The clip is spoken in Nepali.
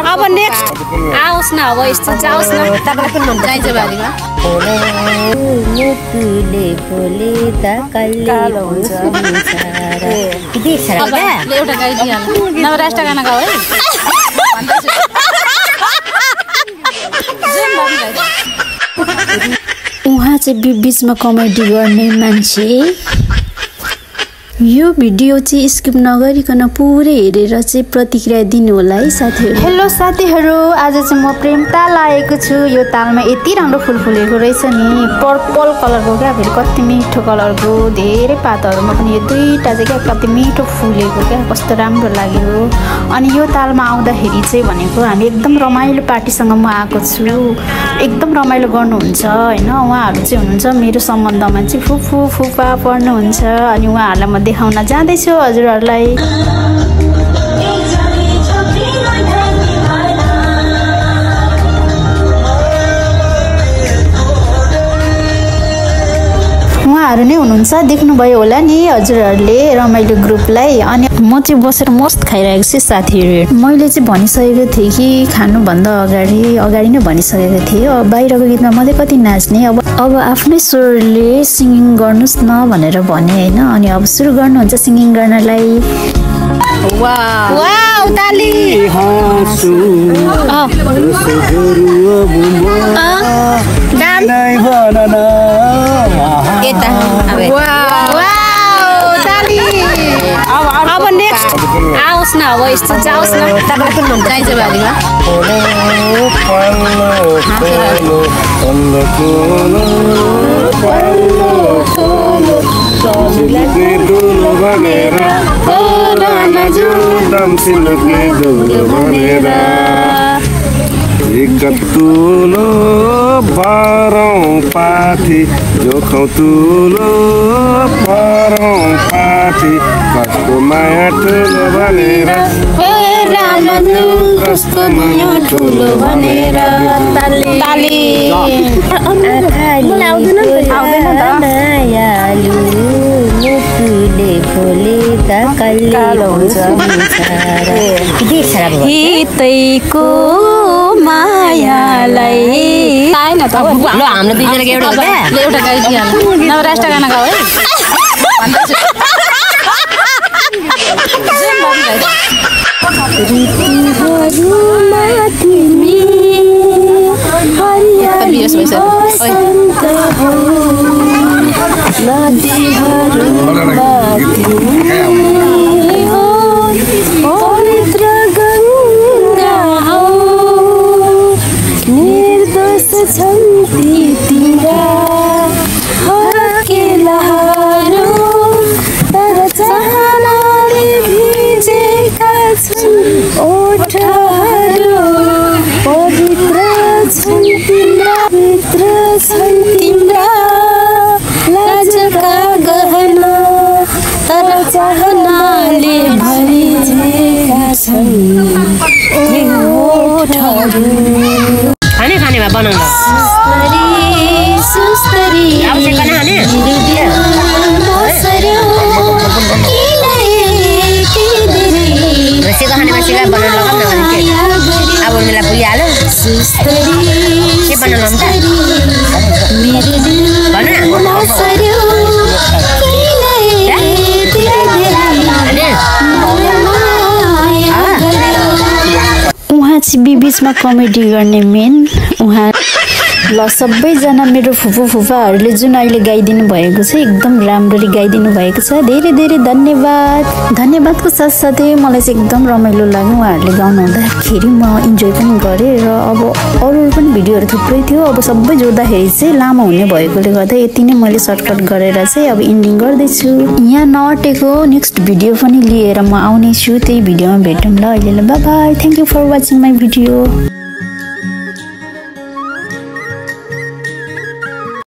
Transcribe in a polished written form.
अब नेक्स्ट आओस् न अब यस्तो जाओस् न तपाईलाई कुन मन चाहिन्छ बारीमा मुटुले बोले त कालो हुन्छ देख्छ र अब एउटा गाई दिहाल नभए राष्ट्र गाना गाऊ है उहाँ चाहिँ बीचमा कमेडी गर्ने मान्छे यो भिडियो चाहिँ स्किप नगरिकन पुरै हेरेर चाहिँ प्रतिक्रिया दिनु होला है साथीहरु। हेलो साथीहरु, आज चाहिँ म प्रेम ताल आएको छु। यो तालमा यति राम्रो फुल फुलेको रहेछ नि, पर्पल कलरको क्या, फेरि कति मिठो कलरको, धेरै पातहरुमा पनि यो दुईटा चाहिँ क्या कति मिठो फुलेको क्या, कस्तो राम्रो लाग्यो। अनि यो तालमा आउँदाखेरि चाहिँ भनेको हामी एकदम रमाइलो पार्टीसँग म आएको छु, एकदम रमाइलो गर्नुहुन्छ हैन। उहाँहरु चाहिँ हुनुहुन्छ मेरो सम्बन्धमा चाहिँ फुफु फुफा पर्नुहुन्छ, अनि उहाँहरुलाई म देखाउन जाँदैछु हजुरहरुलाई। उहाँहरु नै हुनुहुन्छ, देख्नुभयो होला नि हजुरहरुले रमाइलो ग्रुपलाई। अनि म चाहिँ बसेर मस्त खाइरहेको छु साथीहरु। मैले चाहिँ भनिसकेको थिएँ कि खानुभन्दा अगाडि नै भनिसकेको थिएँ, अब बाहिरको गीतमा मैले कति नाच्ने, अब आफ्नै स्वरले सिंगिङ गर्नुस् न भनेर भने हैन। अनि अब सुरु गर्नुहुन्छ सिंगिङ गर्नलाई। वाउ ताली हाँसु डान यता वाउ ताली अब नेक्स्ट आओस् न अब यस्तो जाओस् न तपाईलाई कुन मन चाहिन्छ बारीमा तुलो बारौं पाथी जोखौं तुलो बारौं पाथी कस्तो माया ठुलो भनेर कस्तो माया ठुलो भनेर ताली मुटुले बोले त कालो हुन्छ देख्छ र हितैको मायालाई ल हाम्रो दुईजनाको एउटा हो क्या, एउटा गाई दिहाल नभए राष्ट्र गाना गाऊ है खानेमा बनाउनु खानेमा बनाउनु अब मलाई पुगिहाल्यो के बनाउनु उहाँ चाहिँ बीचमा कमेडी गर्ने मेन उहाँ। ल सबैजना मेरो फुफू फुफाहरूले जुन अहिले गाइदिनु भएको छ एकदम राम्ररी गाइदिनु भएको छ, धेरै धेरै धन्यवाद। धन्यवादको साथसाथै मलाई चाहिँ एकदम रमाइलो लाग्यो उहाँहरूले गाउनु हुँदाखेरि, म इन्जोय पनि गरेँ। र अब अरू पनि भिडियोहरू थुप्रै थियो, अब सबै जोड्दाखेरि चाहिँ लामो हुने भएकोले गर्दा यति नै मैले सर्टकट गरेर चाहिँ अब इन्डिङ गर्दैछु। यहाँ नअटेको नेक्स्ट भिडियो पनि लिएर म आउनेछु, त्यही भिडियोमा भेटौँ ल। अहिले bye bye, thank you for watching my video.